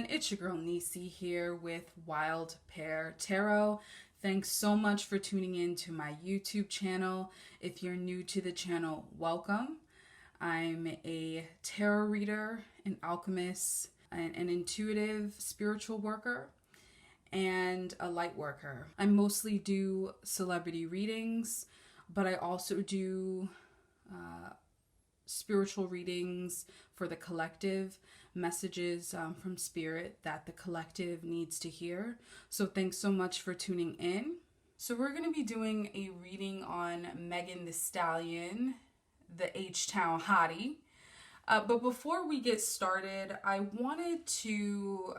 everyone, it's your girl Nisi here with Wild Pear Tarot. Thanks so much for tuning in to my YouTube channel. If you're new to the channel, welcome. I'm a tarot reader, an alchemist, an intuitive spiritual worker, and a light worker. I mostly do celebrity readings, but I also do spiritual readings for the collective, messages from spirit that the collective needs to hear. So thanks so much for tuning in. So we're going to be doing a reading on Megan Thee Stallion, the H-Town hottie. But before we get started, I wanted to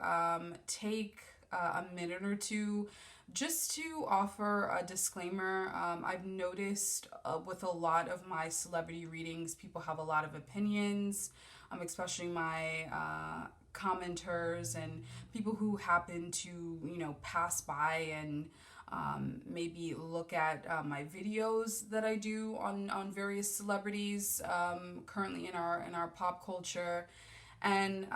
take a minute or two just to offer a disclaimer. I've noticed with a lot of my celebrity readings, people have a lot of opinions, especially my commenters and people who happen to, pass by and maybe look at my videos that I do on various celebrities currently in our pop culture. And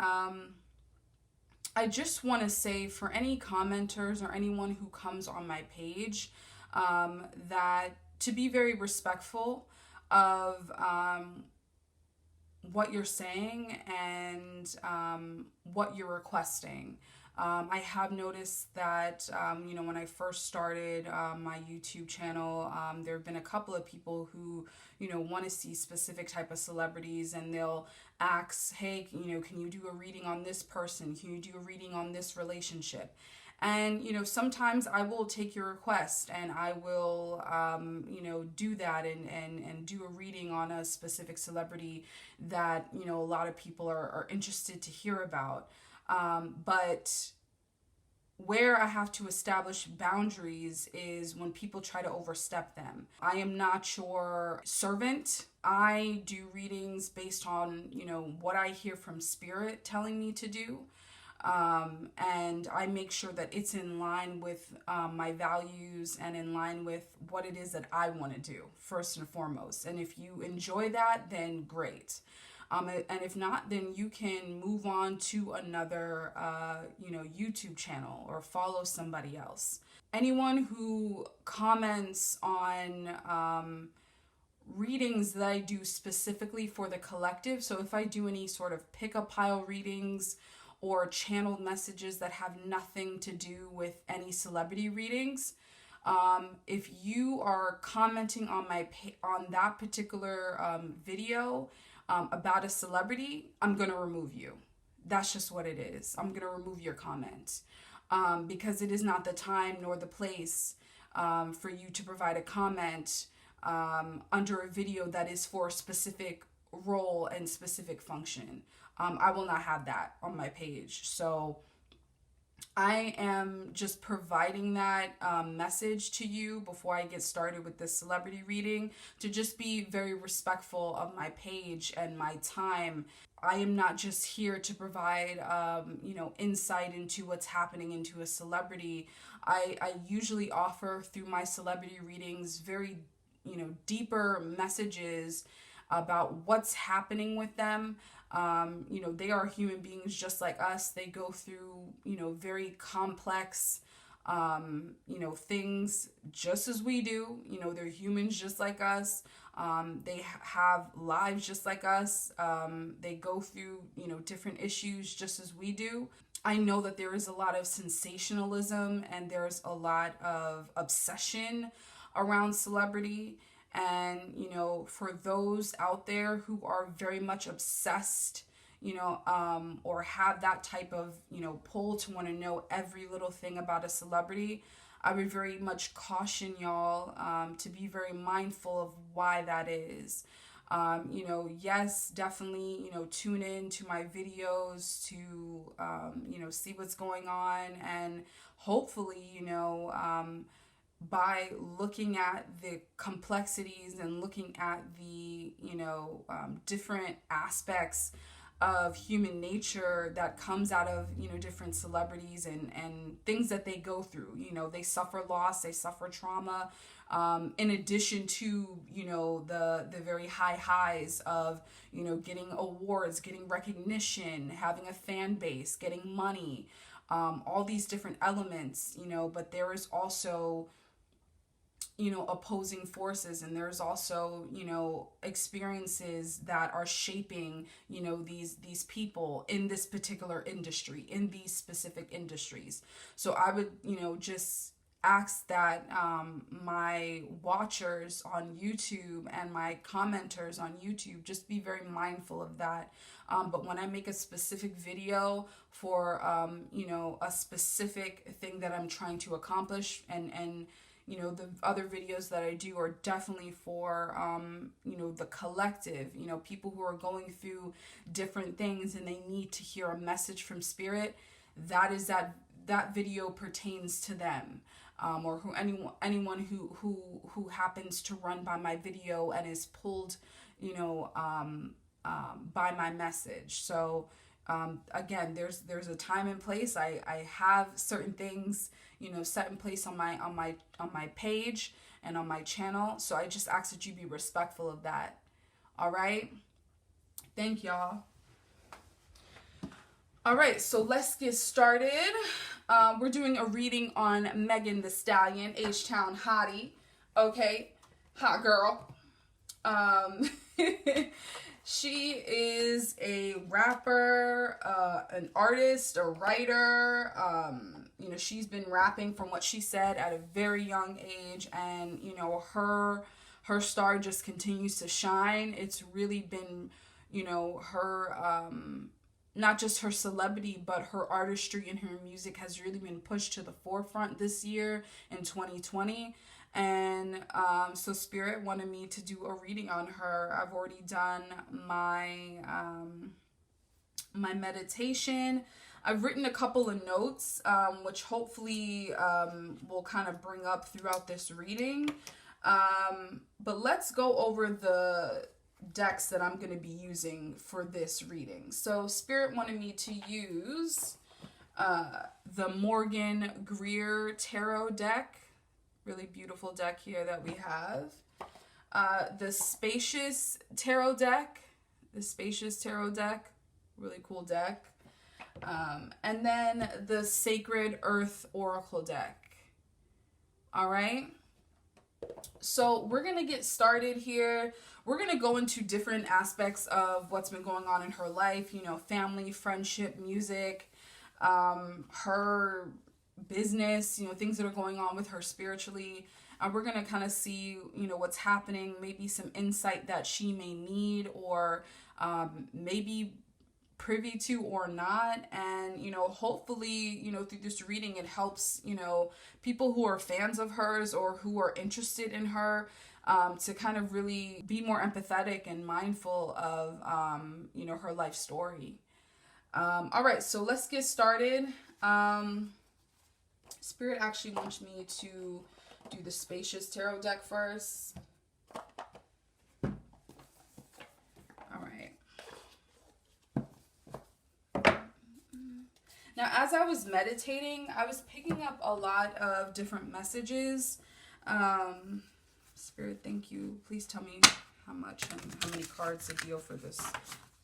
I just want to say for any commenters or anyone who comes on my page that to be very respectful of what you're saying and what you're requesting. I have noticed that, when I first started my YouTube channel, there have been a couple of people who, want to see specific type of celebrities, and they'll ask, hey, can you do a reading on this person? Can you do a reading on this relationship? And, sometimes I will take your request and I will, do that and do a reading on a specific celebrity that, a lot of people are interested to hear about. But where I have to establish boundaries is when people try to overstep them. I am not your servant. I do readings based on, what I hear from spirit telling me to do. And I make sure that it's in line with my values and in line with what it is that I want to do, first and foremost. And if you enjoy that, then great. And if not, then you can move on to another, YouTube channel or follow somebody else. Anyone who comments on readings that I do specifically for the collective, so if I do any sort of pick-up pile readings or channeled messages that have nothing to do with any celebrity readings, if you are commenting on on that particular video about a celebrity, I'm going to remove you. That's just what it is. I'm going to remove your comment because it is not the time nor the place for you to provide a comment under a video that is for a specific role and specific function. I will not have that on my page. So I am just providing that message to you before I get started with this celebrity reading, to just be very respectful of my page and my time. I am not just here to provide, insight into what's happening into a celebrity. I usually offer through my celebrity readings very, deeper messages about what's happening with them. They are human beings just like us. They go through, very complex, things just as we do. They're humans just like us. They have lives just like us. They go through, different issues just as we do. I know that there is a lot of sensationalism and there's a lot of obsession around celebrity. And, for those out there who are very much obsessed, or have that type of, pull to want to know every little thing about a celebrity, I would very much caution y'all to be very mindful of why that is. Yes, definitely, tune in to my videos to, see what's going on, and hopefully, by looking at the complexities and looking at the, different aspects of human nature that comes out of, you know, different celebrities and things that they go through. You know, they suffer loss, they suffer trauma, in addition to, you know, the very high highs of, you know, getting awards, getting recognition, having a fan base, getting money, all these different elements, you know. But there is also, you know, opposing forces, and there's also, you know, experiences that are shaping, you know, these people in this particular industry, in these specific industries. So I would, you know, just ask that my watchers on YouTube and my commenters on YouTube just be very mindful of that. But when I make a specific video for, you know, a specific thing that I'm trying to accomplish, and you know, the other videos that I do are definitely for, you know, the collective, you know, people who are going through different things and they need to hear a message from spirit. That video pertains to them, or who anyone who happens to run by my video and is pulled, you know, by my message. So again, there's a time and place. I have certain things, you know, set in place on my page and on my channel. So I just ask that you be respectful of that. All right. Thank y'all. All right, so let's get started. We're doing a reading on Megan Thee Stallion, H-Town hottie. Okay, hot girl. She is a rapper, an artist, a writer. You know, she's been rapping, from what she said, at a very young age, and you know, her star just continues to shine. It's really been, you know, her not just her celebrity, but her artistry and her music has really been pushed to the forefront this year in 2020. And so Spirit wanted me to do a reading on her. I've already done my my meditation. I've written a couple of notes, which hopefully will kind of bring up throughout this reading. But let's go over the decks that I'm going to be using for this reading. So Spirit wanted me to use the Morgan Greer Tarot deck. Really beautiful deck here that we have. The Spacious Tarot deck. The Spacious Tarot deck. Really cool deck. And then the Sacred Earth Oracle deck. All right. So we're going to get started here. We're going to go into different aspects of what's been going on in her life, you know, family, friendship, music, her business, you know, things that are going on with her spiritually. We're going to kind of see, you know, what's happening, maybe some insight that she may need, or maybe privy to or not. And, you know, hopefully, you know, through this reading, it helps, you know, people who are fans of hers or who are interested in her, to kind of really be more empathetic and mindful of, you know, her life story. All right, so let's get started. Spirit actually wants me to do the Spacious Tarot deck first. All right. Now, as I was meditating, I was picking up a lot of different messages. Spirit, thank you. Please tell me how much and how many cards to deal for this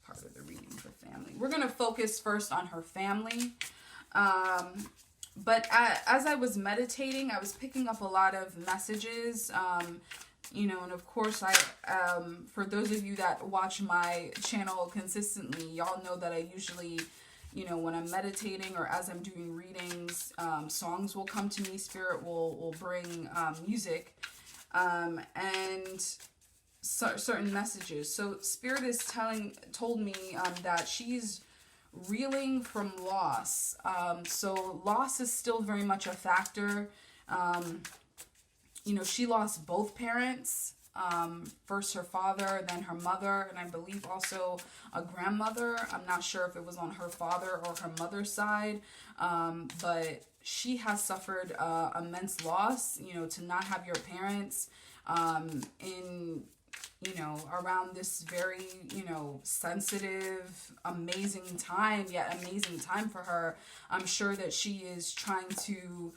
part of the reading for family. We're going to focus first on her family. But as I was meditating, I was picking up a lot of messages. You know, and of course, for those of you that watch my channel consistently, y'all know that I usually, you know, when I'm meditating or as I'm doing readings, songs will come to me. Spirit will bring music. And certain messages. So Spirit is told me that she's reeling from loss. So loss is still very much a factor. You know, she lost both parents. First her father, then her mother, and I believe also a grandmother. I'm not sure if it was on her father or her mother's side, but she has suffered immense loss, you know, to not have your parents in around this very, sensitive, amazing time, yet amazing time for her. I'm sure that she is trying to,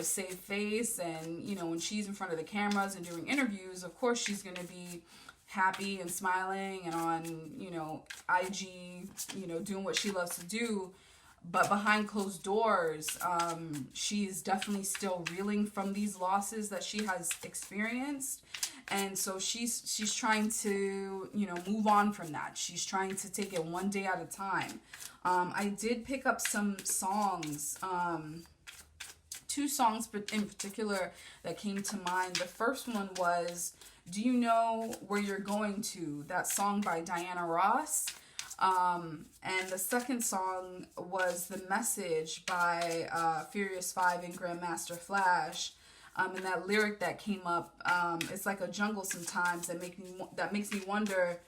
save face. And, when she's in front of the cameras and doing interviews, of course she's going to be happy and smiling and on, IG, doing what she loves to do. But behind closed doors, she's definitely still reeling from these losses that she has experienced. And so she's trying to, move on from that. She's trying to take it one day at a time. I did pick up some songs, 2 songs in particular that came to mind. The first one was Do You Know Where You're Going To? That song by Diana Ross. And the second song was The Message by Furious 5 and Grandmaster Flash. And that lyric that came up, it's like a jungle sometimes that makes me wonder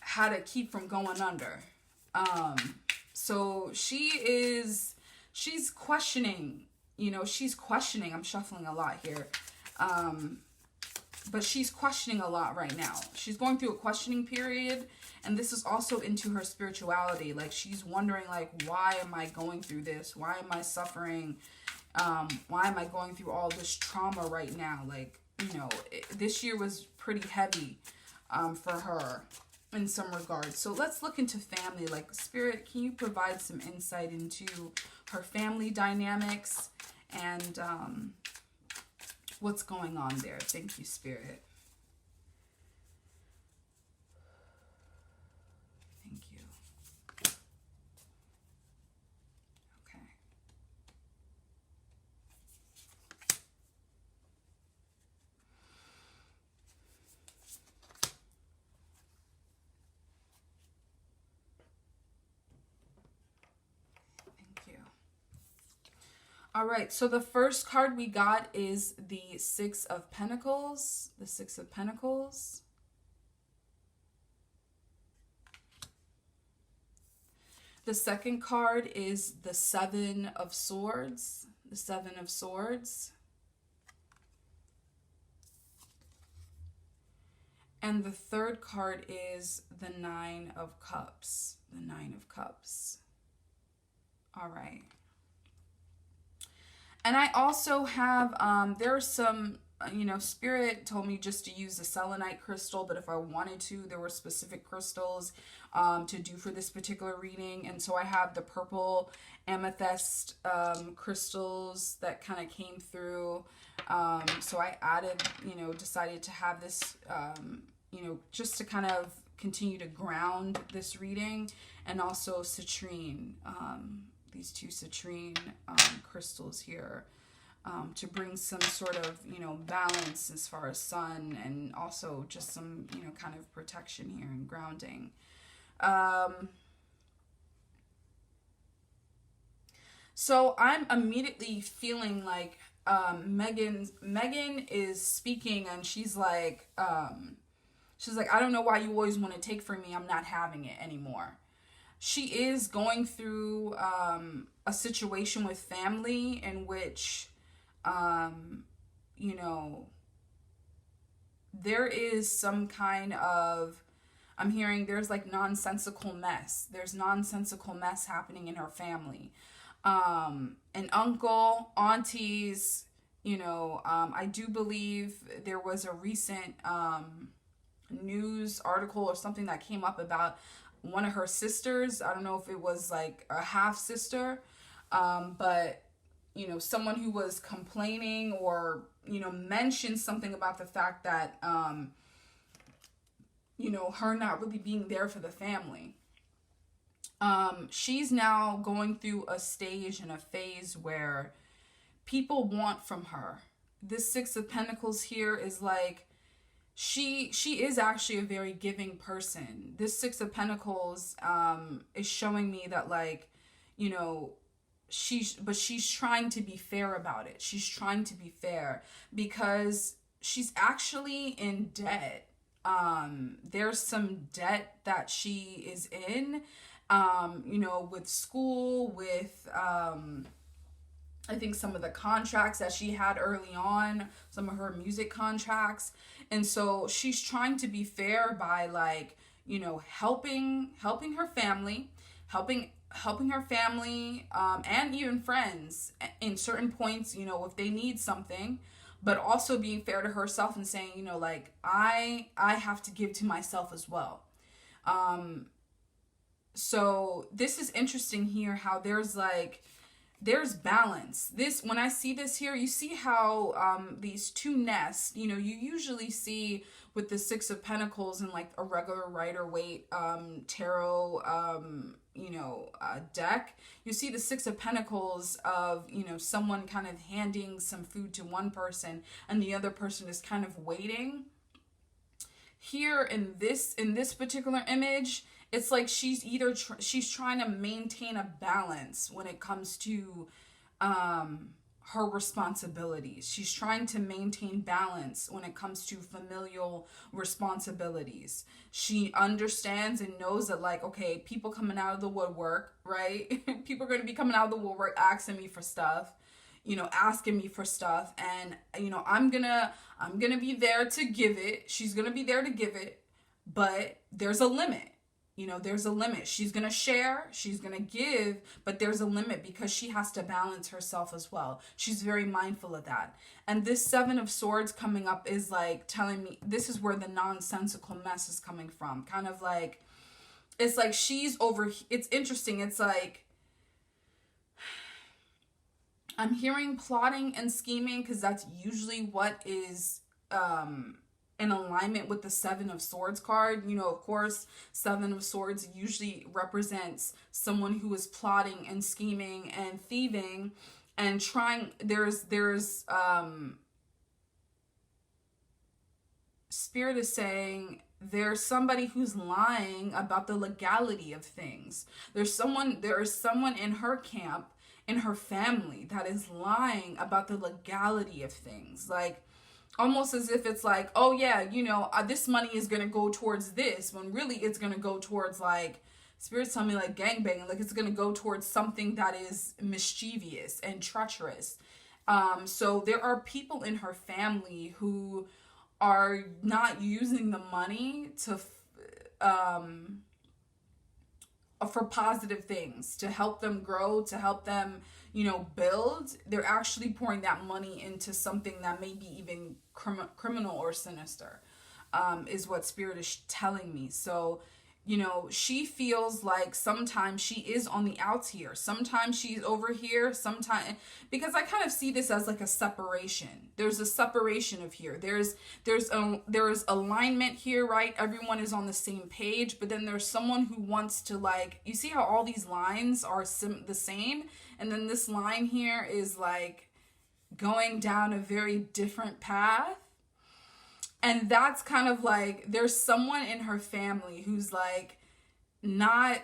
how to keep from going under. So she's questioning, she's questioning. I'm shuffling a lot here. But she's questioning a lot right now. She's going through a questioning period. And this is also into her spirituality. Like, she's wondering, like, why am I going through this? Why am I suffering? Why am I going through all this trauma right now? Like, this year was pretty heavy for her in some regards. So let's look into family. Like, Spirit, can you provide some insight into her family dynamics and what's going on there? Thank you, Spirit. Thank you. Okay. Thank you. All right, so the first card we got is the Six of Pentacles. The Six of Pentacles. The second card is the Seven of Swords. The Seven of Swords. And the third card is the Nine of Cups. The Nine of Cups. All right. And I also have, there's some, Spirit told me just to use the selenite crystal, but if I wanted to, there were specific crystals to do for this particular reading. And so I have the purple amethyst crystals that kind of came through. So I added, decided to have this, just to kind of continue to ground this reading, and also citrine. These 2 citrine crystals here to bring some sort of, balance as far as sun, and also just some, kind of protection here and grounding. So I'm immediately feeling like Megan is speaking, and she's like, I don't know why you always want to take from me. I'm not having it anymore. She is going through a situation with family in which, there is some kind of, I'm hearing there's like nonsensical mess. There's nonsensical mess happening in her family. An uncle, aunties, I do believe there was a recent news article or something that came up about one of her sisters. I don't know if it was like a half sister, but someone who was complaining or mentioned something about the fact that her not really being there for the family. She's now going through a stage and a phase where people want from her. This Six of Pentacles here is like, she is actually a very giving person. This Six of Pentacles is showing me that, like, she's trying to be fair about it. She's trying to be fair because she's actually in debt. There's some debt that she is in, with school, with I think some of the contracts that she had early on, some of her music contracts. And so she's trying to be fair by like, helping her family, helping her family, and even friends in certain points, if they need something, but also being fair to herself and saying, like I have to give to myself as well. Um, so this is interesting here how there's balance. This, when I see this here, you see how these two nests, you usually see with the Six of Pentacles and like a regular Rider-Waite tarot deck, you see the Six of Pentacles of, someone kind of handing some food to one person and the other person is kind of waiting. Here in this particular image, it's like she's she's trying to maintain a balance when it comes to her responsibilities. She's trying to maintain balance when it comes to familial responsibilities. She understands and knows that, like, okay, people coming out of the woodwork, right? People are going to be coming out of the woodwork asking me for stuff, asking me for stuff, and I'm gonna be there to give it. She's gonna be there to give it, but there's a limit. There's a limit. She's going to share, she's going to give, but there's a limit because she has to balance herself as well. She's very mindful of that. And this Seven of Swords coming up is like telling me this is where the nonsensical mess is coming from. Kind of like, it's like it's interesting. It's like, I'm hearing plotting and scheming because that's usually what is in alignment with the Seven of Swords card. Of course, Seven of Swords usually represents someone who is plotting and scheming and thieving and trying. There's Spirit is saying there's somebody who's lying about the legality of things. There is someone in her camp, in her family, that is lying about the legality of things. Like, almost as if it's like, oh yeah, this money is going to go towards this, when really it's going to go towards, like, Spirit's telling me, like, gangbanging. Like, it's going to go towards something that is mischievous and treacherous. So there are people in her family who are not using the money to for positive things, to help them grow, to help them, build. They're actually pouring that money into something that may be even criminal or sinister, is what Spirit is telling me. So, she feels like sometimes she is on the outs here. Sometimes she's over here. Sometimes, because I kind of see this as like a separation. There's a separation of here. There's alignment here, right? Everyone is on the same page, but then there's someone who wants to, like, you see how all these lines are the same, and then this line here is like going down a very different path. And that's kind of like, there's someone in her family who's like not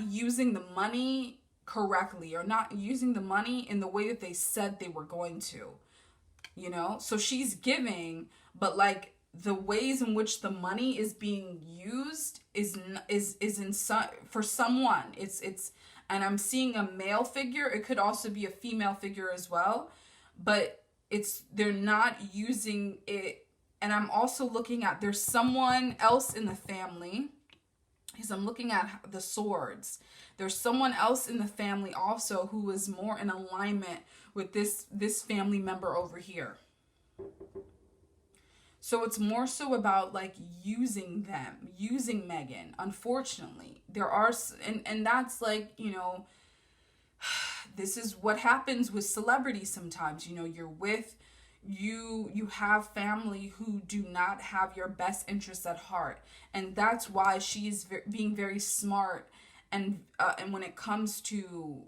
using the money correctly, or not using the money in the way that they said they were going to, So she's giving, but like the ways in which the money is being used is in for someone. It's and I'm seeing a male figure. It could also be a female figure as well, but they're not using it. And I'm also looking at, there's someone else in the family, because I'm looking at the swords. There's someone else in the family also who is more in alignment with this family member over here. So it's more so about like using Megan. Unfortunately, there are, and that's like, this is what happens with celebrities sometimes. You're with, you have family who do not have your best interests at heart, and that's why she's being very smart, and when it comes to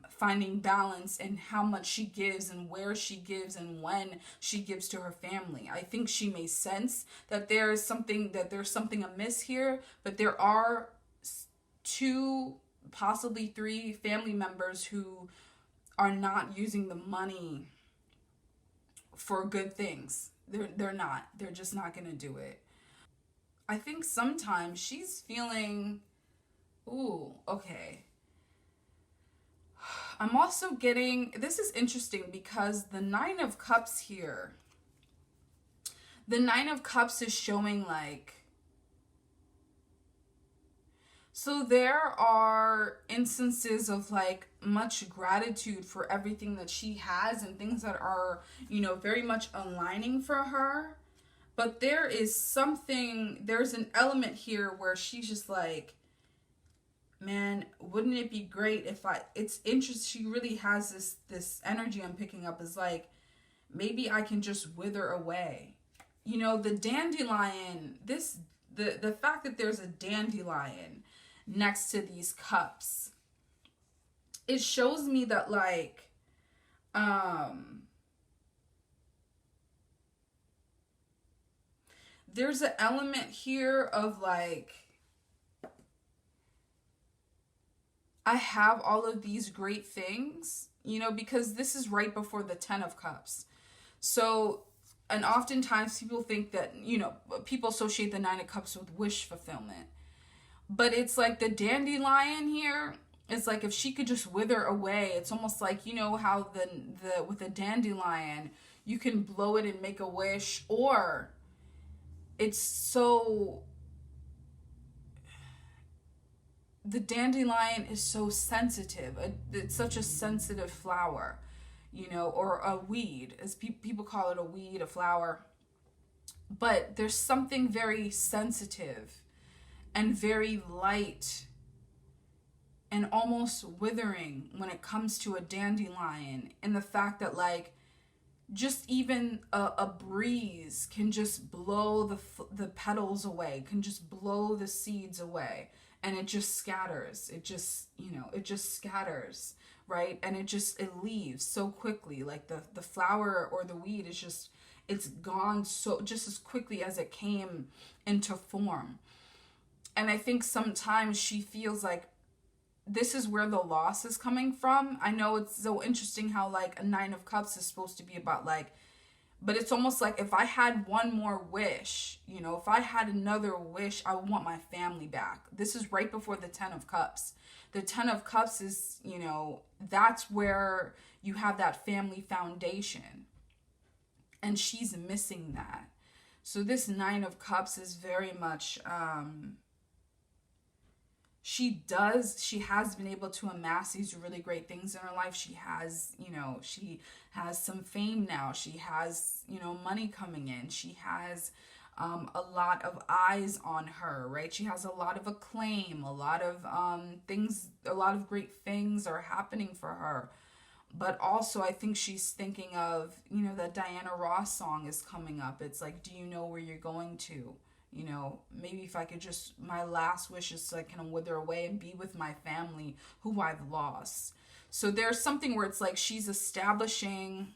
finding balance and how much she gives and where she gives and when she gives to her family. I think she may sense that there's something amiss here, but there are 2, possibly 3 family members who are not using the money for good things. They're not. They're just not going to do it. I think sometimes she's feeling, ooh, okay. I'm also getting, this is interesting because the Nine of Cups here, the Nine of Cups is showing like, so there are instances of like much gratitude for everything that she has and things that are, you know, very much aligning for her. But there is something, there's an element here where she's just like, man, wouldn't it be great if it's interesting. She really has this energy I'm picking up is like, maybe I can just wither away. You know, the dandelion, the fact that there's a dandelion next to these cups, it shows me that like, there's an element here of like, I have all of these great things, you know, because this is right before the Ten of Cups. So, and oftentimes people think that, you know, people associate the Nine of Cups with wish fulfillment. But it's like the dandelion here, it's like if she could just wither away, it's almost like, you know, how the with a dandelion, you can blow it and make a wish, or it's so, the dandelion is so sensitive. It's such a sensitive flower, you know, or a weed, as people call it, a weed, a flower. But there's something very sensitive and very light and almost withering when it comes to a dandelion. And the fact that like, just even a breeze can just blow the petals away, can just blow the seeds away. And it just scatters. It just, you know, it just scatters, right? And it leaves so quickly. Like the flower or the weed is just, it's gone so just as quickly as it came into form. And I think sometimes she feels like this is where the loss is coming from. I know it's so interesting how like a Nine of Cups is supposed to be about like, but it's almost like if I had one more wish, you know, if I had another wish, I would want my family back. This is right before the Ten of Cups. The Ten of Cups is, you know, that's where you have that family foundation. And she's missing that. So this Nine of Cups is very much, she has been able to amass these really great things in her life. She has, you know, she has some fame now. She has, you know, money coming in. She has a lot of eyes on her, right? She has a lot of acclaim, a lot of things, a lot of great things are happening for her. But also I think she's thinking of, you know, that Diana Ross song is coming up. It's like, do you know where you're going to? You know, maybe if I could just, my last wish is so I can wither away and be with my family who I've lost. So there's something where it's like she's establishing,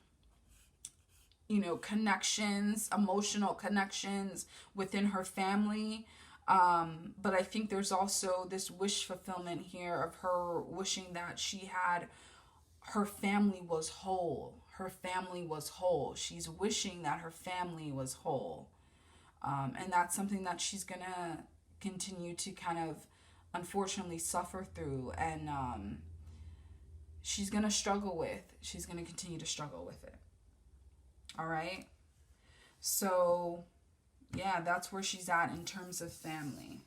you know, connections, emotional connections within her family. But I think there's also this wish fulfillment here of her wishing that she had, her family was whole. Her family was whole. She's wishing that her family was whole. And that's something that she's going to continue to kind of unfortunately suffer through. And she's going to struggle with. She's going to continue to struggle with it. All right. So, yeah, that's where she's at in terms of family.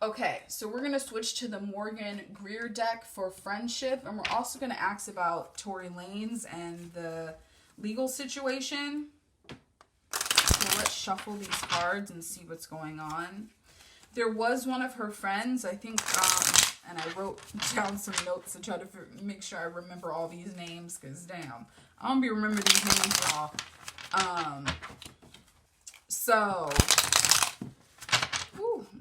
Okay, so we're going to switch to the Morgan Greer deck for friendship. And we're also going to ask about Tory Lanez and the legal situation. So let's shuffle these cards and see what's going on. There was one of her friends, I think, and I wrote down some notes to try to make sure I remember all these names, because damn, I don't be remembering these names, y'all. I'm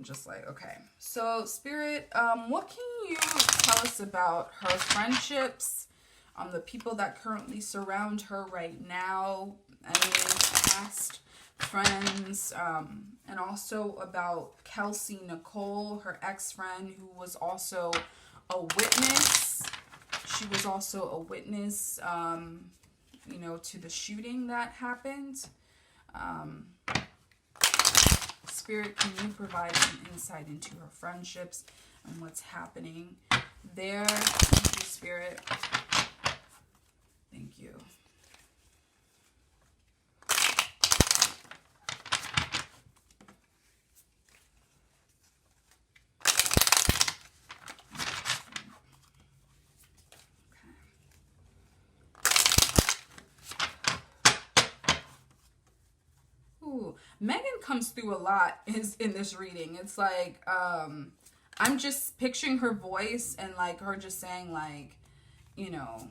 just like, okay. So, Spirit, what can you tell us about her friendships, the people that currently surround her right now, any past friends, and also about Kelsey Nicole, her ex-friend, who was also a witness. She was also a witness, you know, to the shooting that happened. Spirit, can you provide some insight into her friendships and what's happening there? Thank you, Spirit. Thank you. Megan comes through a lot in this reading. It's like, I'm just picturing her voice and like her just saying like, you know,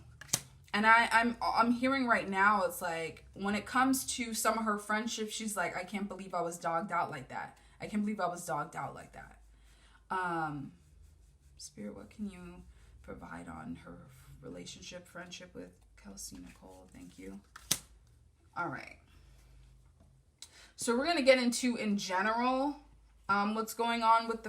and I'm hearing right now, it's like when it comes to some of her friendships, she's like, I can't believe I was dogged out like that. I can't believe I was dogged out like that. Spirit, what can you provide on her relationship, friendship with Kelsey Nicole? Thank you. All right. So we're going to get into, in general, what's going on with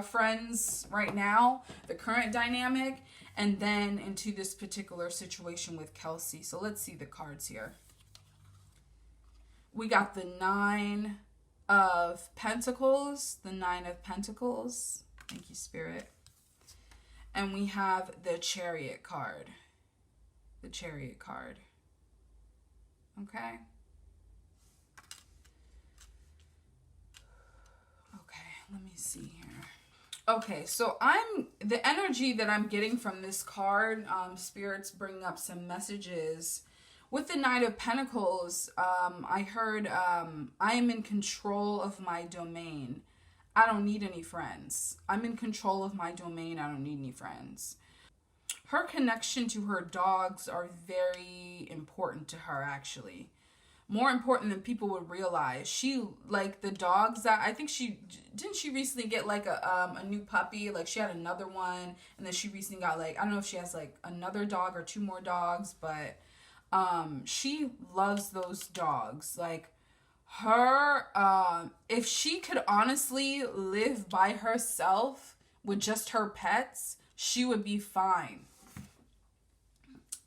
friends right now, the current dynamic, and then into this particular situation with Kelsey. So let's see the cards here. We got the 9 of Pentacles, the 9 of Pentacles. Thank you, Spirit. And we have the Chariot card. The Chariot card. Okay. Let me see here. Okay, so the energy that I'm getting from this card, Spirit's bringing up some messages. With the Knight of Pentacles, I heard, I am in control of my domain. I don't need any friends. I'm in control of my domain. I don't need any friends. Her connection to her dogs are very important to her, actually. More important than people would realize. She, like, the dogs that, I think she recently get, like, a new puppy? Like, she had another one, and then she recently got, like, I don't know if she has, like, another dog or 2 more dogs, but, she loves those dogs. Like, her, if she could honestly live by herself with just her pets, she would be fine.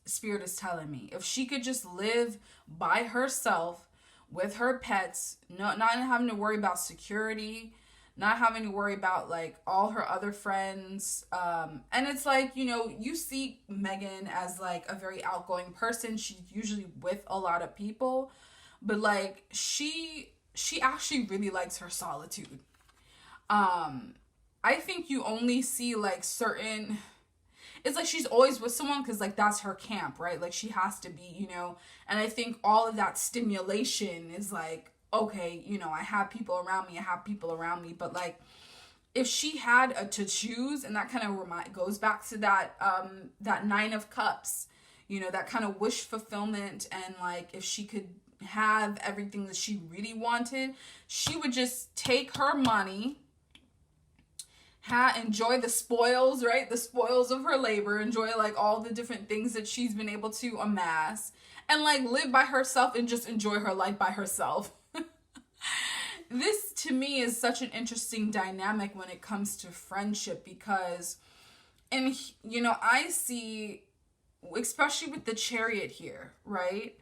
Spirit is telling me if she could just live by herself with her pets, not having to worry about security, not having to worry about like all her other friends, and it's like, you know, you see Megan as like a very outgoing person. She's usually with a lot of people, but like she actually really likes her solitude. I think you only see like certain, it's like she's always with someone because like that's her camp, right? Like she has to be, you know, and I think all of that stimulation is like, okay, you know, I have people around me, but like if she had to choose, and that kind of goes back to that that 9 of Cups, you know, that kind of wish fulfillment, and like if she could have everything that she really wanted, she would just take her money, enjoy the spoils, right? The spoils of her labor, enjoy like all the different things that she's been able to amass, and like live by herself and just enjoy her life by herself. This to me is such an interesting dynamic when it comes to friendship, because, and you know, I see, especially with the Chariot here, right?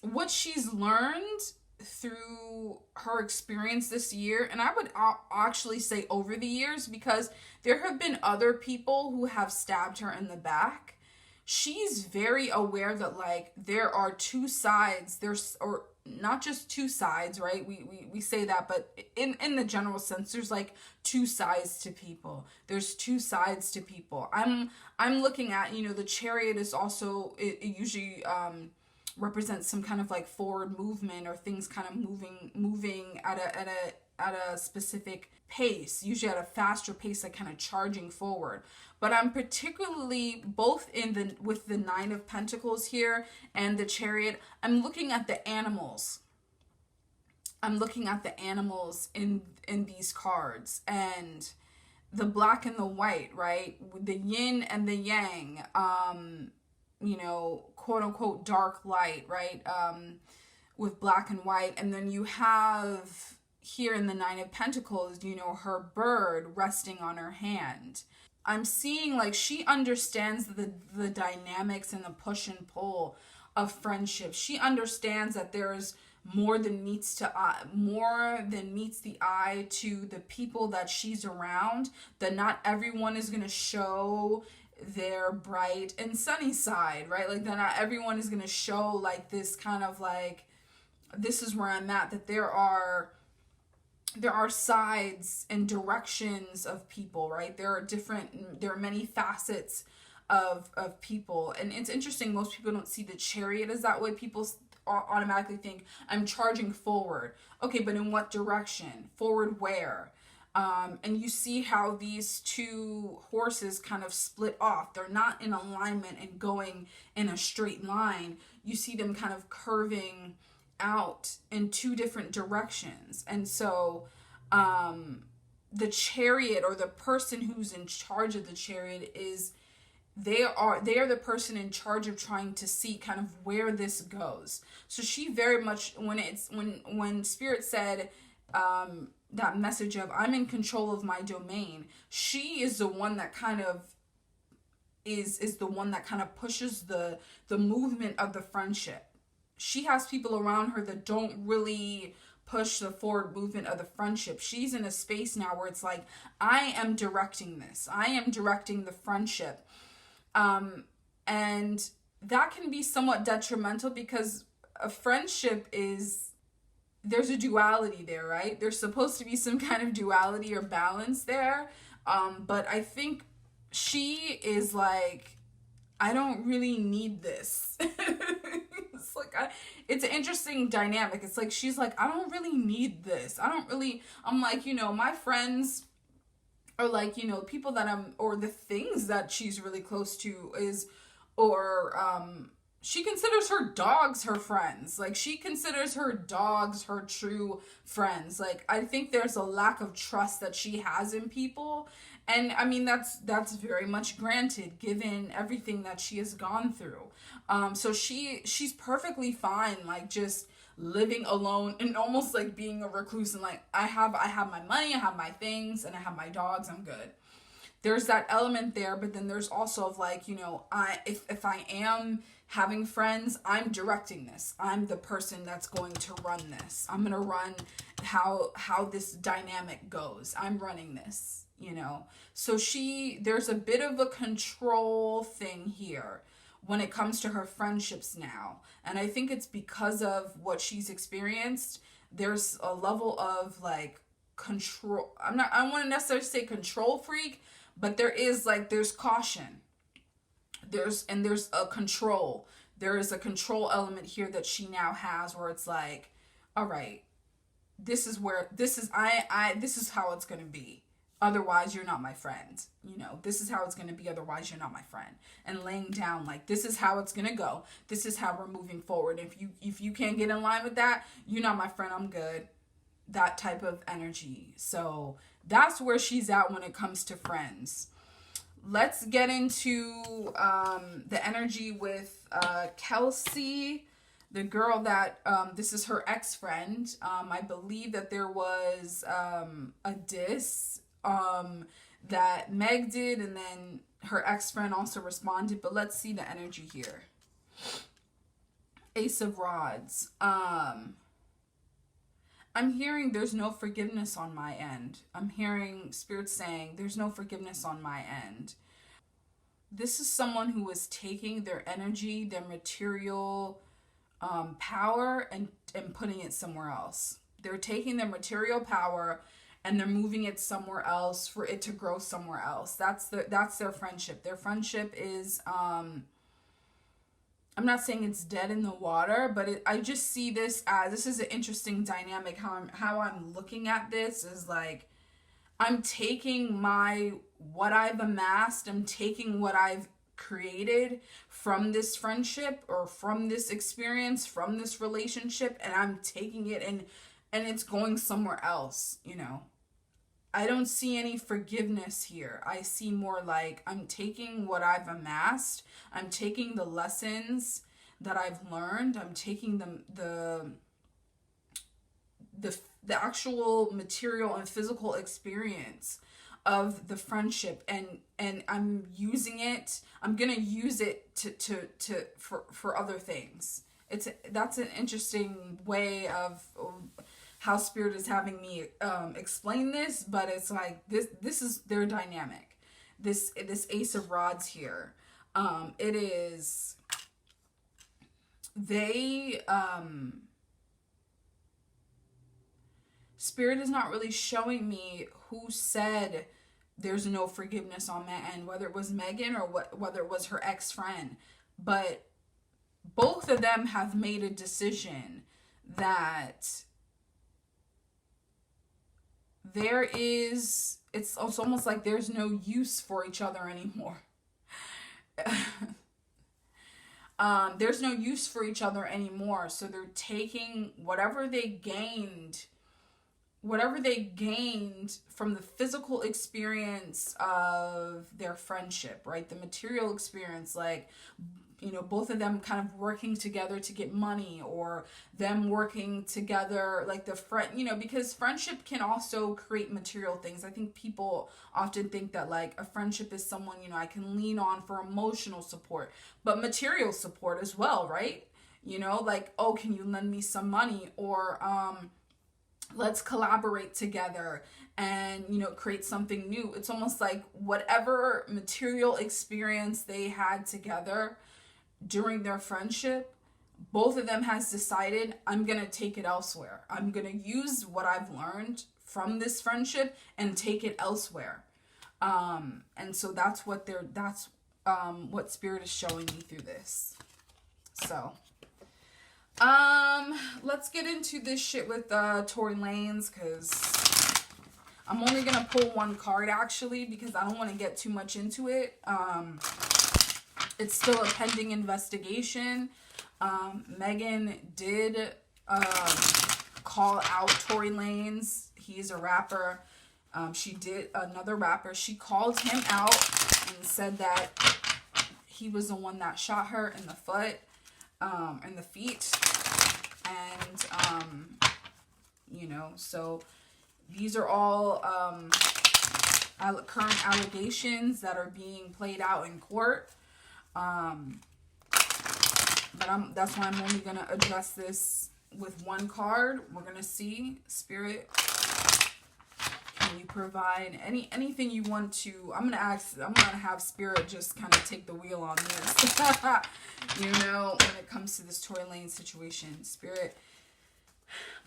What she's learned through her experience this year, and I would actually say over the years, because there have been other people who have stabbed her in the back. She's very aware that like there are 2 sides, or not just 2 sides, right? We say that, but in the general sense, there's like 2 sides to people. There's 2 sides to people. I'm looking at, you know, the Chariot is also, it usually represents some kind of like forward movement, or things kind of moving at a specific pace, usually at a faster pace, like kind of charging forward. But I'm particularly both with the 9 of Pentacles here and the Chariot, I'm looking at the animals. I'm looking at the animals in these cards, and the black and the white, right? The yin and the yang, you know, quote unquote dark light, right? With black and white. And then you have here in the 9 of Pentacles, you know, her bird resting on her hand. I'm seeing like she understands the dynamics and the push and pull of friendship. She understands that there's more than meets the eye to the people that she's around, that not everyone is going to show their bright and sunny side, right? Like that not everyone is going to show like this kind of like, this is where I'm at, that there are sides and directions of people, right? There are many facets of people. And it's interesting, most people don't see the Chariot as that way. People automatically think, I'm charging forward. Okay, but in what direction? Forward where? And you see how these two horses kind of split off. They're not in alignment and going in a straight line. You see them kind of curving out in two different directions. And so the Chariot, or the person who's in charge of the Chariot, is they are the person in charge of trying to see kind of where this goes. So she very much, when Spirit said that message of I'm in control of my domain, she is the one that kind of is the one that kind of pushes the movement of the friendship. She has people around her that don't really push the forward movement of the friendship. She's in a space now where it's like, I am directing this. I am directing the friendship. And that can be somewhat detrimental, because a friendship there's a duality there, right? There's supposed to be some kind of duality or balance there. But I think she is like, I don't really need this. It's like, it's an interesting dynamic. It's like, she's like, I don't really need this. I'm like, my friends are like, people that or the things that she's really close to she considers her dogs her friends. Like, she considers her dogs her true friends. Like, I think there's a lack of trust that she has in people. And I mean, that's very much granted, given everything that she has gone through. So she's perfectly fine, like, just living alone and almost like being a recluse, and like, I have my money, I have my things, and I have my dogs, I'm good. There's that element there, but then there's also of like, if I am having friends, I'm directing this. I'm the person that's going to run this. I'm going to run how this dynamic goes. I'm running this, So there's a bit of a control thing here when it comes to her friendships now. And I think it's because of what she's experienced. There's a level of like control. I don't want to necessarily say control freak, but there's caution. There's a control. There is a control element here that she now has, where it's like, all right, this is how it's going to be. Otherwise, you're not my friend. This is how it's going to be. Otherwise, you're not my friend. And laying down, like, this is how it's going to go. This is how we're moving forward. If you can't get in line with that, you're not my friend. I'm good. That type of energy. So that's where she's at when it comes to friends. Let's get into the energy with Kelsey, the girl that, this is her ex-friend. I believe that there was a diss that Meg did, and then her ex-friend also responded. But let's see the energy here. Ace of Rods. I'm hearing there's no forgiveness on my end. I'm hearing Spirit saying there's no forgiveness on my end. This is someone who is taking their energy, their material power, and putting it somewhere else. They're taking their material power and they're moving it somewhere else for it to grow somewhere else. That's their friendship. Their friendship is, I'm not saying it's dead in the water, but I just see this as, this is an interesting dynamic. How I'm looking at this is like, I'm taking what I've amassed, I'm taking what I've created from this friendship or from this experience, from this relationship, and I'm taking it and it's going somewhere else, I don't see any forgiveness here. I see more like, I'm taking what I've amassed, I'm taking the lessons that I've learned, I'm taking the actual material and physical experience of the friendship, and I'm using it. I'm gonna use it for other things. That's an interesting way of how Spirit is having me explain this, but it's like this is their dynamic. This Ace of Rods here, it is they Spirit is not really showing me who said there's no forgiveness on that end, whether it was Megan or whether it was her ex-friend. But both of them have made a decision that it's almost like there's no use for each other anymore. There's no use for each other anymore. So they're taking whatever they gained from the physical experience of their friendship, right? The material experience, like, both of them kind of working together to get money, or them working together, like the friend, because friendship can also create material things. I think people often think that like a friendship is someone, I can lean on for emotional support, but material support as well, right? Like, oh, can you lend me some money? Or, let's collaborate together and, create something new. It's almost like whatever material experience they had together during their friendship, both of them has decided, I'm going to take it elsewhere. I'm going to use what I've learned from this friendship and take it elsewhere. And so that's what what Spirit is showing me through this. So, let's get into this shit with Tory Lanez, because I'm only gonna pull one card actually, because I don't want to get too much into it. It's still a pending investigation. Megan did call out Tory Lanez. He's a rapper. Another rapper, she called him out and said that he was the one that shot her in the foot, in the feet. And, so these are all current allegations that are being played out in court. But that's why I'm only going to address this with one card. We're going to see, Spirit, can you provide anything you want to? I'm going to have Spirit just kind of take the wheel on this. When it comes to this Tory Lanez situation. Spirit,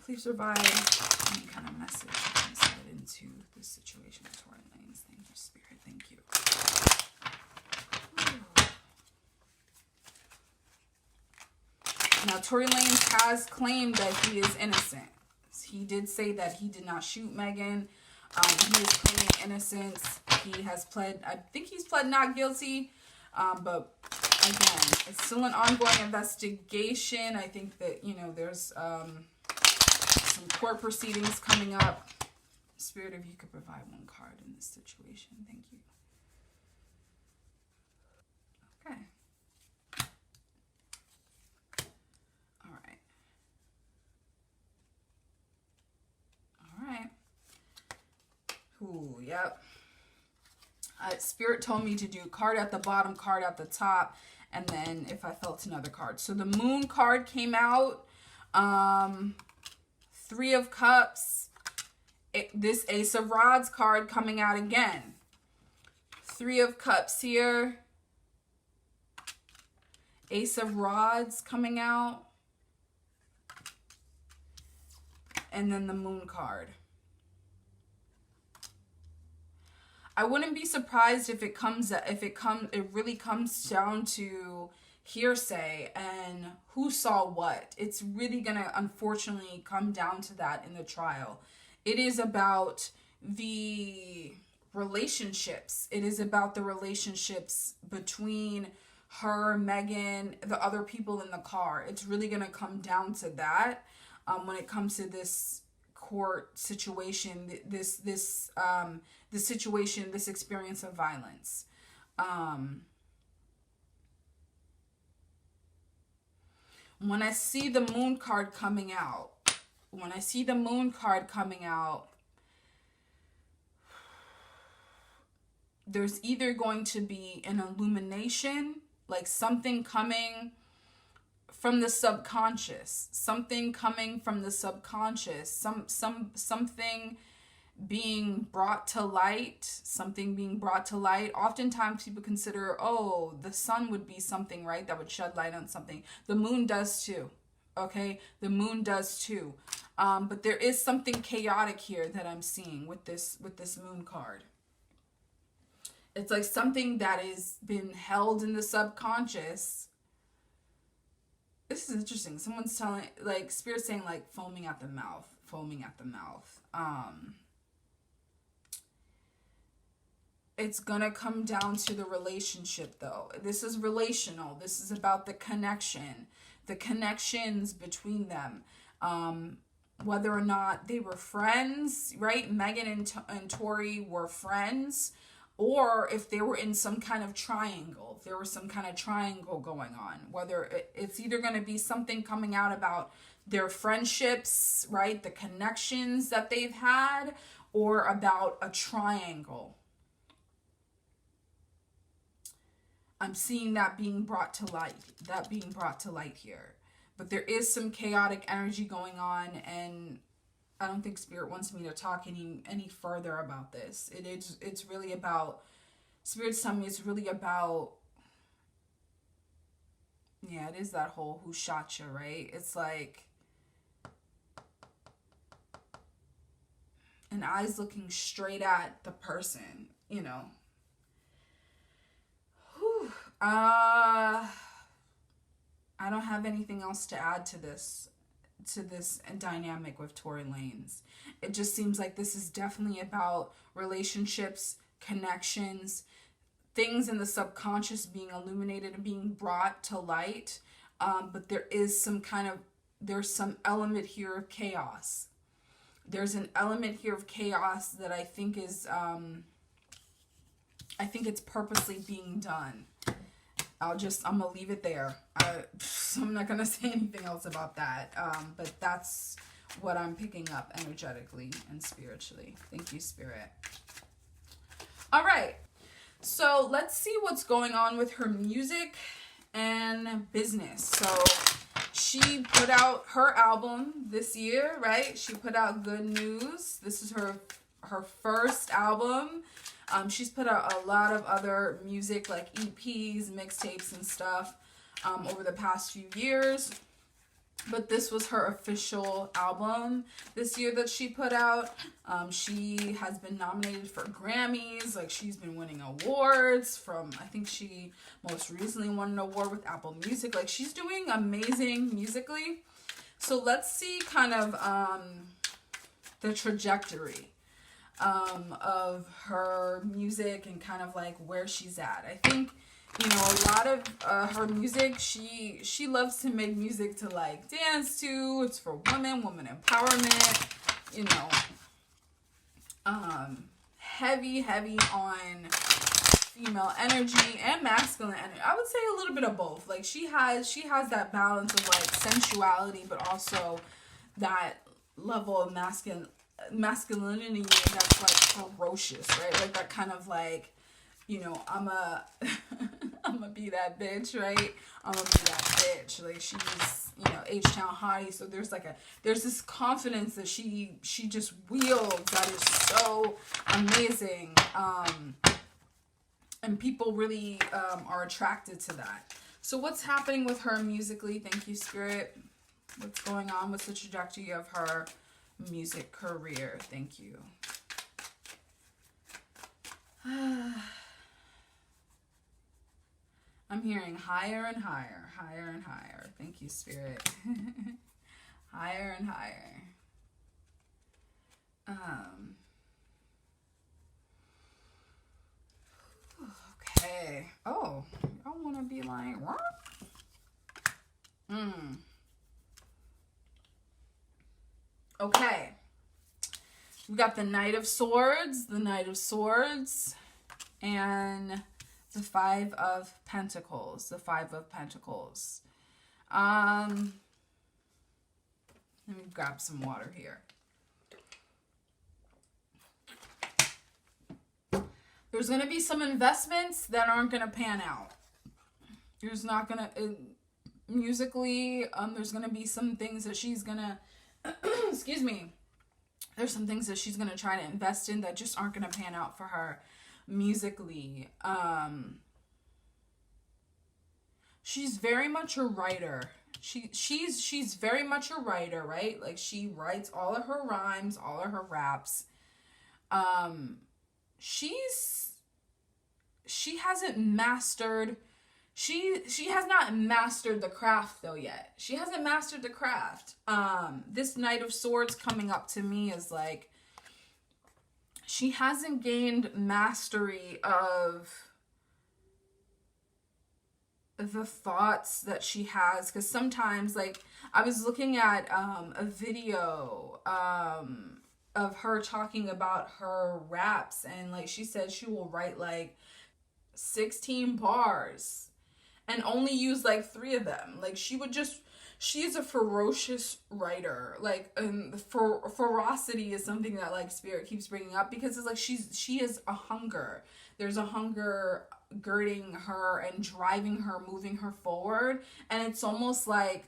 please provide any kind of message insight into this situation with Tory Lanez. Thank you, Spirit. Thank you. Now, Tory Lanez has claimed that he is innocent. He did say that he did not shoot Megan. He is claiming innocence. He has pled, I think he's pled not guilty. But again, it's still an ongoing investigation. I think that, there's some court proceedings coming up. Spirit, if you could provide one card in this situation. Thank you. Okay. All right. Ooh, yep. Spirit told me to do card at the bottom, card at the top, and then if I felt another card. So the Moon card came out. 3 of Cups. This Ace of Rods card coming out again. 3 of Cups here. Ace of Rods coming out. And then the Moon card. I wouldn't be surprised if it really comes down to hearsay and who saw what. It's really gonna unfortunately come down to that in the trial. It is about the relationships. It is about the relationships between her, Megan, the other people in the car. It's really gonna come down to that when it comes to this court situation, this situation, this experience of violence. When I see the Moon card coming out, there's either going to be an illumination, like something coming from the subconscious, something coming from the subconscious, something being brought to light, something being brought to light. Oftentimes people consider, oh, the sun would be something, right, that would shed light on something. The moon does too. Okay, the moon does too. But there is something chaotic here that I'm seeing with this moon card. It's like something that has been held in the subconscious. This is interesting. Someone's telling, like, Spirit saying, like, foaming at the mouth. It's gonna come down to the relationship, though. This is relational. This is about the connection, the connections between them. Whether or not they were friends, right? Megan and Tori were friends, or if they were in some kind of triangle, if there was some kind of triangle going on, whether it's either going to be something coming out about their friendships, right? The connections that they've had, or about a triangle. I'm seeing that being brought to light, here. But there is some chaotic energy going on, and I don't think Spirit wants me to talk any further about this. It's really about, Spirit's telling me it's really about, yeah, it is that whole who shot you, right? It's like an eyes looking straight at the person, you know. Whew. I don't have anything else to add to this dynamic with Tory Lanez. It just seems like this is definitely about relationships, connections, things in the subconscious being illuminated and being brought to light. But there's some element here of chaos. There's an element here of chaos that I think is, I think it's purposely being done. I'm gonna leave it there. I'm not gonna say anything else about that. But that's what I'm picking up energetically and spiritually. Thank you, Spirit. All right. So let's see what's going on with her music and business. So she put out her album this year, right? She put out Good News. This is her first album. She's put out a lot of other music, like EPs, mixtapes, and stuff over the past few years. But this was her official album this year that she put out. She has been nominated for Grammys. Like, she's been winning awards from, I think she most recently won an award with Apple Music. Like, she's doing amazing musically. So let's see kind of the trajectory of her music and kind of like where she's at. I think, you know, a lot of her music, she loves to make music to like dance to. It's for women empowerment, you know, heavy on female energy and masculine energy. I would say a little bit of both. Like, she has that balance of like sensuality, but also that level of masculinity that's like ferocious, right? Like that kind of like, you know, I'm gonna be that bitch, right? I'm gonna be that bitch. Like, she's, you know, H-Town hottie. So there's this confidence that she just wields that is so amazing. And people really are attracted to that. So what's happening with her musically? Thank you, Spirit. What's going on? What's the trajectory of her music career? Thank you. I'm hearing higher and higher, higher and higher. Thank you, Spirit. Higher and higher. Okay. Oh, I want to be like, what? Okay. We got the Knight of Swords, and the Five of Pentacles, Let me grab some water here. There's going to be some investments that aren't going to pan out. There's not going to, musically, there's going to be some things that she's going to, excuse me, there's some things that she's going to try to invest in that just aren't going to pan out for her musically. She's very much a writer. She's very much a writer, right? Like, she writes all of her rhymes, all of her raps. She hasn't mastered, she has not mastered the craft though yet. She hasn't mastered the craft. This Knight of Swords coming up to me is like, she hasn't gained mastery of the thoughts that she has. Because sometimes, like, I was looking at a video of her talking about her raps, and like, she said she will write like 16 bars and only use like 3 of them. Like, she's a ferocious writer. Like, and ferocity is something that like Spirit keeps bringing up, because it's like she is a hunger. There's a hunger girding her and driving her, moving her forward, and it's almost like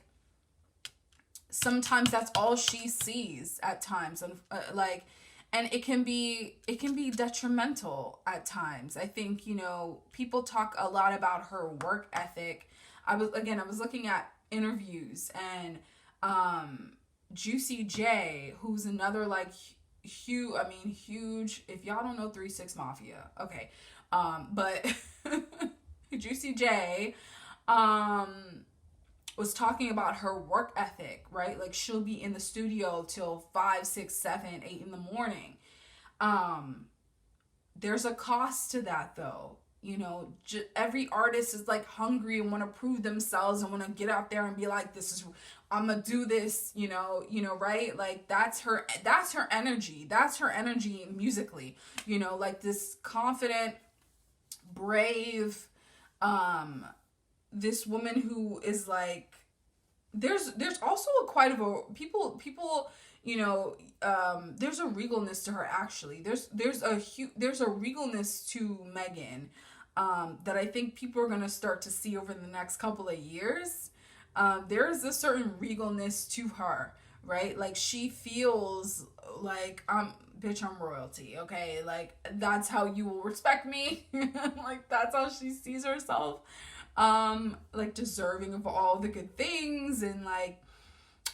sometimes that's all she sees at times, and and it can be detrimental at times. I think, people talk a lot about her work ethic. I was looking at interviews, and Juicy J, who's another like huge, if y'all don't know 3-6 Mafia, okay, but Juicy J was talking about her work ethic, right? Like, she'll be in the studio till 5, 6, 7, 8 in the morning. There's a cost to that though. Every artist is like hungry and want to prove themselves and want to get out there and be like, I'm gonna do this, right? Like, that's her energy. That's her energy musically, like this confident, brave, this woman who is like, there's also quite of a people, there's a regalness to her. Actually, there's a regalness to Megan, that I think people are going to start to see over the next couple of years. There is a certain regalness to her, right? Like, she feels like, bitch, I'm royalty, okay? Like, that's how you will respect me. Like, that's how she sees herself. Like, deserving of all the good things, and like,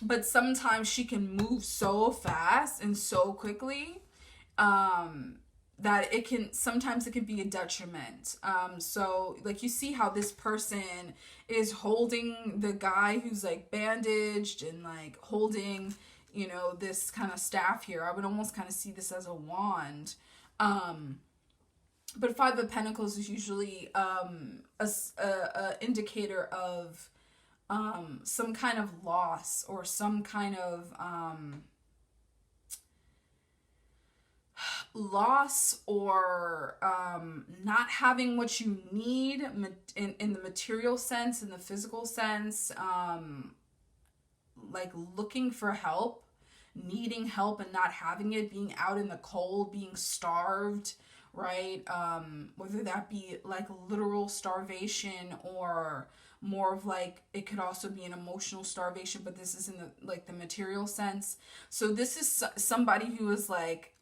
but sometimes she can move so fast and so quickly, that it can be a detriment. So like, you see how this person is holding the guy who's like bandaged and like holding, this kind of staff here. I would almost kind of see this as a wand. But 5 of Pentacles is usually a indicator of some kind of loss, or some kind of loss, or not having what you need in the material sense, in the physical sense, like looking for help, needing help and not having it, being out in the cold, being starved, right? Whether that be like literal starvation, or more of like, it could also be an emotional starvation, but this is in the material sense. So this is somebody who is like,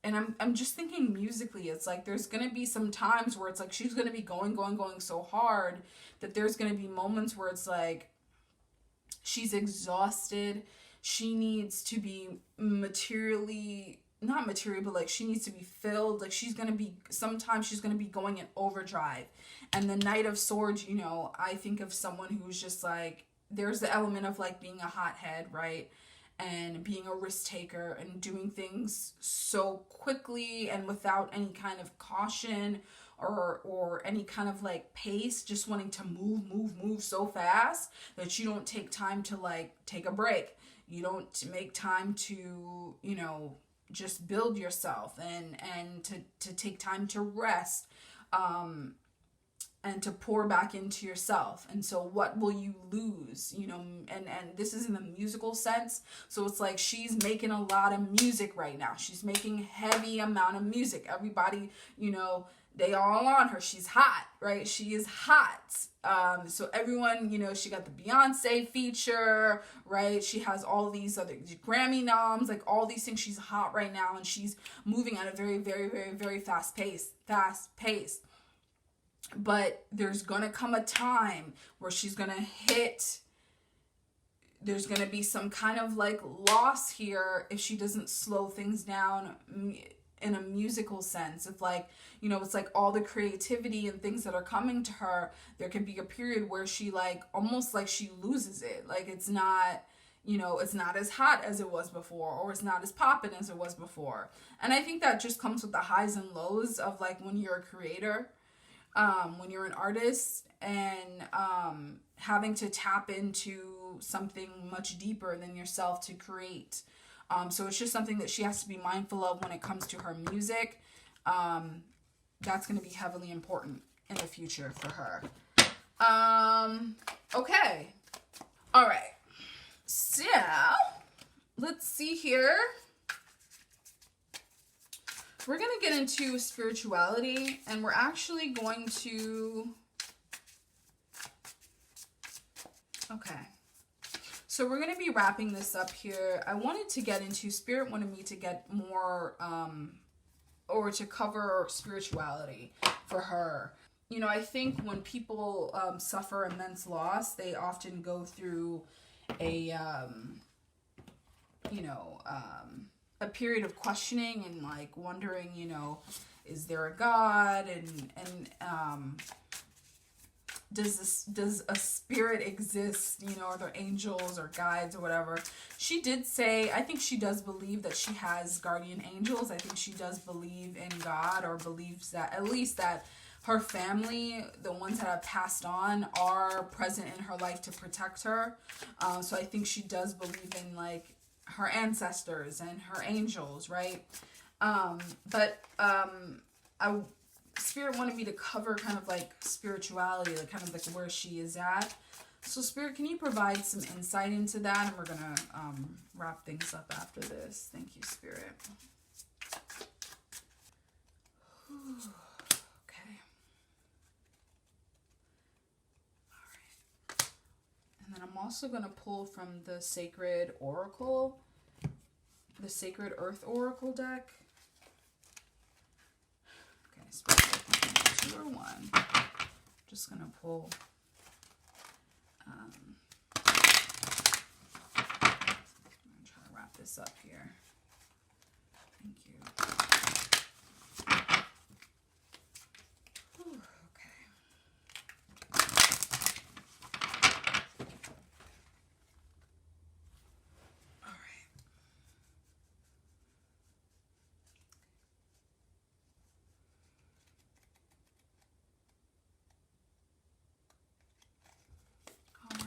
and I'm just thinking musically, it's like, there's going to be some times where it's like, she's going to be going so hard that there's going to be moments where it's like, she's exhausted. She needs to be not material, but like, she needs to be filled. Like, sometimes she's going to be going in overdrive. And the Knight of Swords, I think of someone who's just like, there's the element of like being a hothead, right? And being a risk taker and doing things so quickly and without any kind of caution or any kind of like pace, just wanting to move so fast that you don't take time to like take a break. You don't make time to, just build yourself and to take time to rest, and to pour back into yourself. And so what will you lose, and this is in the musical sense. So it's like, she's making a lot of music right now. She's making heavy amount of music. Everybody, they all on her. She's hot, right? She is hot. So everyone, you know, she got the Beyonce feature, right? She has all these other Grammy noms, like all these things. She's hot right now, and she's moving at a very, very, very, very fast pace. But there's gonna come a time where she's gonna hit. There's gonna be some kind of like loss here if she doesn't slow things down in a musical sense. If like, you know, it's like all the creativity and things that are coming to her, there can be a period where she like almost like she loses it. Like it's not, you know, it's not as hot as it was before, or it's not as poppin' as it was before. And I think that just comes with the highs and lows of like when you're a creator, when you're an artist, and having to tap into something much deeper than yourself to create. So it's just something that she has to be mindful of when it comes to her music. That's going to be heavily important in the future for her. Okay. All right. So let's see here. We're going to get into spirituality, and we're actually going to... Okay. So we're going to be wrapping this up here. I wanted to get into, Spirit wanted me to get more, or to cover spirituality for her. You know, I think when people suffer immense loss, they often go through a period of questioning and like wondering, you know, is there a God, and does a spirit exist, you know, are there angels or guides or whatever. She did say, I think she does believe that she has guardian angels. I think she does believe in God, or believes that, at least that her family, the ones that have passed on, are present in her life to protect her. So I think she does believe in like her ancestors and her angels, right? Spirit wanted me to cover kind of like spirituality, like kind of like where she is at. So Spirit, can you provide some insight into that? And we're going to wrap things up after this. Thank you, Spirit. Okay. All right. And then I'm also going to pull from the Sacred Oracle, the Sacred Earth Oracle deck. Two or one. Just gonna pull. I'm gonna try to wrap this up here. Thank you. Whew, okay. All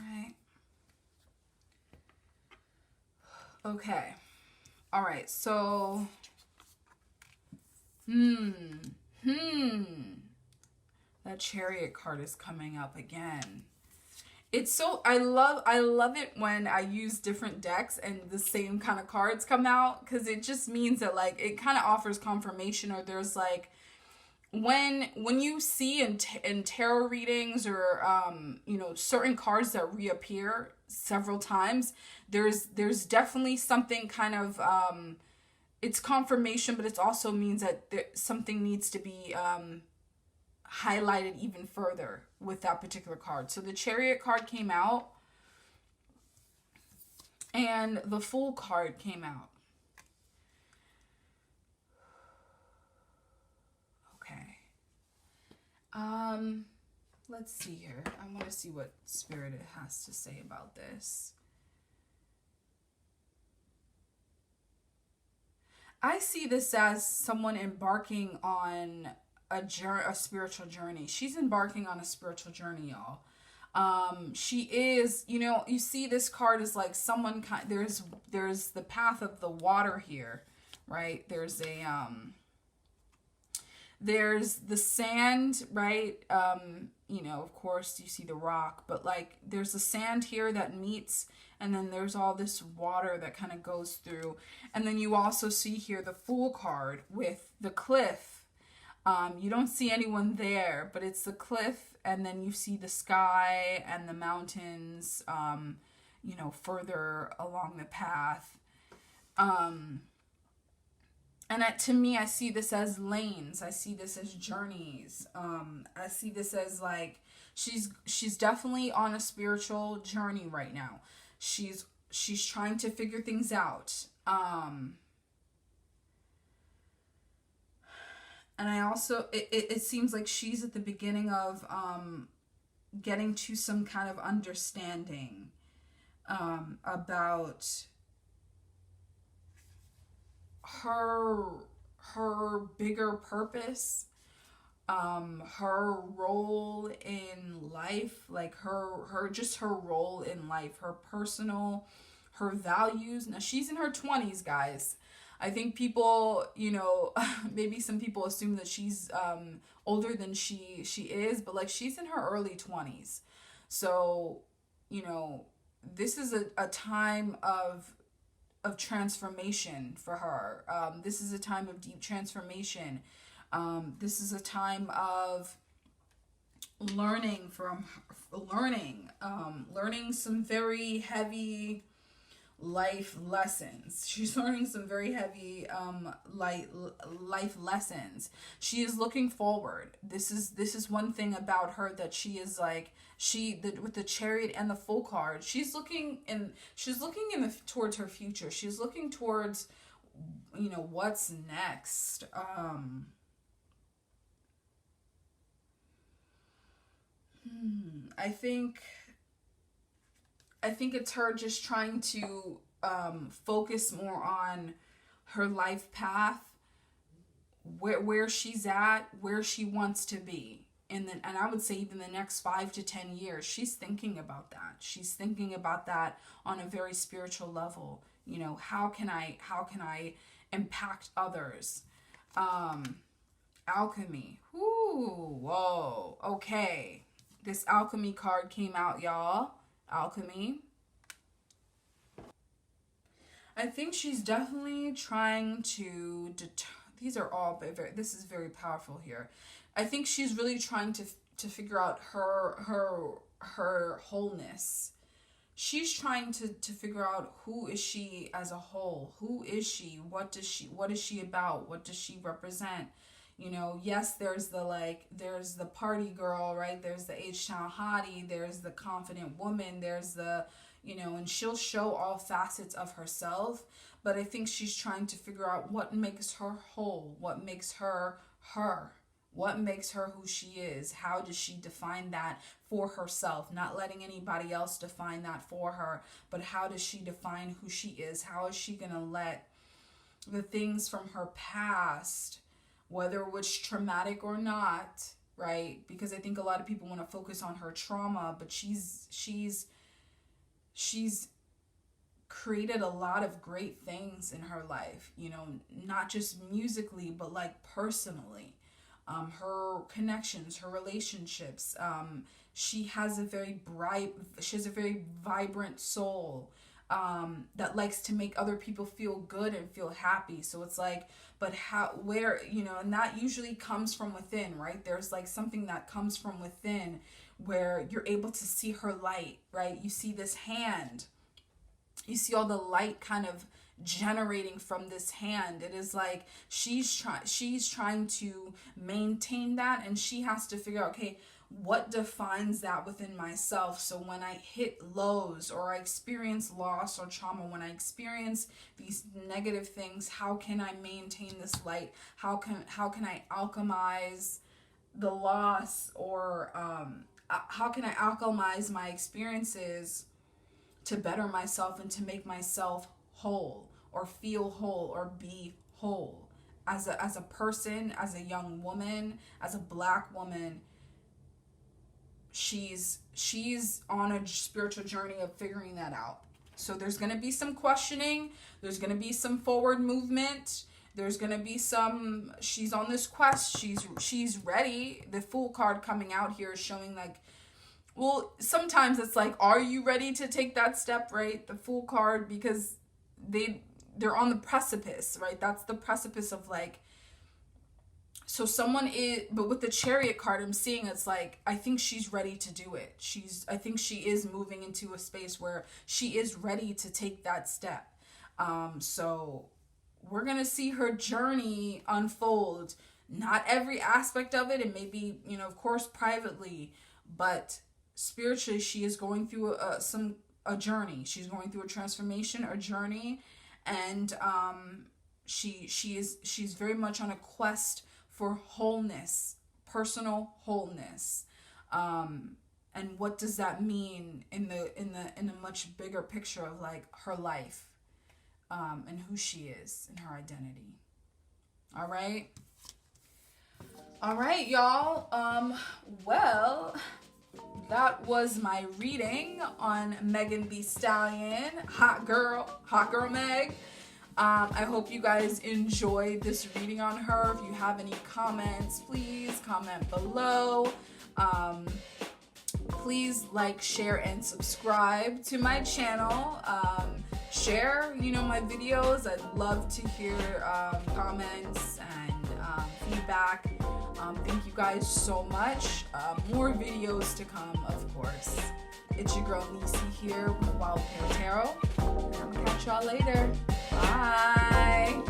right. Okay. All right. So, that Chariot card is coming up again. It's so, I love it when I use different decks and the same kind of cards come out, because it just means that like it kind of offers confirmation, or there's like, when you see in tarot readings, or you know, certain cards that reappear several times, there's definitely something kind of it's confirmation, but it also means that something needs to be highlighted even further with that particular card. So the Chariot card came out, and the Fool card came out. Let's see here. I want to see what Spirit has to say about this. I see this as someone embarking on a spiritual journey. She's embarking on a spiritual journey, y'all. She is, you know, you see this card is like someone there's the path of the water here, right? There's the sand, right? You know, of course you see the rock, but like there's the sand here that meets, and then there's all this water that kind of goes through. And then you also see here the Fool card with the cliff. You don't see anyone there, but it's the cliff, and then you see the sky and the mountains, further along the path. And to me, I see this as lanes. I see this as journeys. I see this as like she's definitely on a spiritual journey right now. She's trying to figure things out. And I also it seems like she's at the beginning of getting to some kind of understanding about her bigger purpose, her role in life, like her just her role in life, her values. Now she's in her 20s, guys. I think people, maybe some people assume that she's older than she is, but like she's in her early 20s. So, this is a time of transformation for her. This is a time of deep transformation. This is a time of learning some very heavy life lessons. She's learning some very heavy life lessons. She is looking forward. This is one thing about her that she is like, with the Chariot and the Full card, she's looking towards her future. She's looking towards what's next. I think it's her just trying to focus more on her life path, where she's at, where she wants to be. And I would say even the next 5 to 10 years, she's thinking about that. She's thinking about that on a very spiritual level. How can I impact others? Alchemy. Ooh, whoa. Okay. This alchemy card came out, y'all. Alchemy. I think she's definitely trying to this is very powerful here. I think she's really trying to figure out her wholeness. She's trying to figure out who is she as a whole. Who is she? What is she about? What does she represent? Yes, there's the party girl, right? There's the H-Town hottie, there's the confident woman, there's the, and she'll show all facets of herself, but I think she's trying to figure out what makes her whole, what makes her her, what makes her who she is, how does she define that for herself, not letting anybody else define that for her, but how does she define who she is, how is she going to let the things from her past, whether it was traumatic or not, right? Because I think a lot of people want to focus on her trauma, but she's created a lot of great things in her life, not just musically, but like personally. Her connections, her relationships. She has a very vibrant soul. That likes to make other people feel good and feel happy. So it's like, but and that usually comes from within, right? There's like something that comes from within where you're able to see her light, right? You see this hand, you see all the light kind of generating from this hand. It is like she's trying to maintain that, and she has to figure out, okay, what defines that within myself? So when I hit lows, or I experience loss or trauma, when I experience these negative things, how can I maintain this light? How can I alchemize the loss, or how can I alchemize my experiences to better myself and to make myself whole, or feel whole, or be whole as a person, as a young woman, as a Black woman? She's on a spiritual journey of figuring that out. So there's going to be some questioning, there's going to be some forward movement, there's going to be she's on this quest, she's ready. The Fool card coming out here is showing like, well, sometimes it's like, are you ready to take that step, right? The Fool card, because they're on the precipice, right? That's the precipice of like, So someone is, but with the Chariot card, I'm seeing it's like, I think she's ready to do it. I think she is moving into a space where she is ready to take that step. So we're going to see her journey unfold. Not every aspect of it, and maybe, you know, of course, privately, but spiritually, she is going through a journey. She's going through a transformation, a journey, and she's very much on a quest for wholeness, personal wholeness. And what does that mean in a much bigger picture of like her life, and who she is and her identity. All right, y'all. Well, that was my reading on Megan Thee Stallion, hot girl Meg. I hope you guys enjoyed this reading on her. If you have any comments, please comment below. Please like, share, and subscribe to my channel. Share, you know, my videos. I'd love to hear comments and feedback. Thank you guys so much. More videos to come, of course. It's your girl Nisi here with Wild Pear Tarot. And I'm gonna catch y'all later. Bye.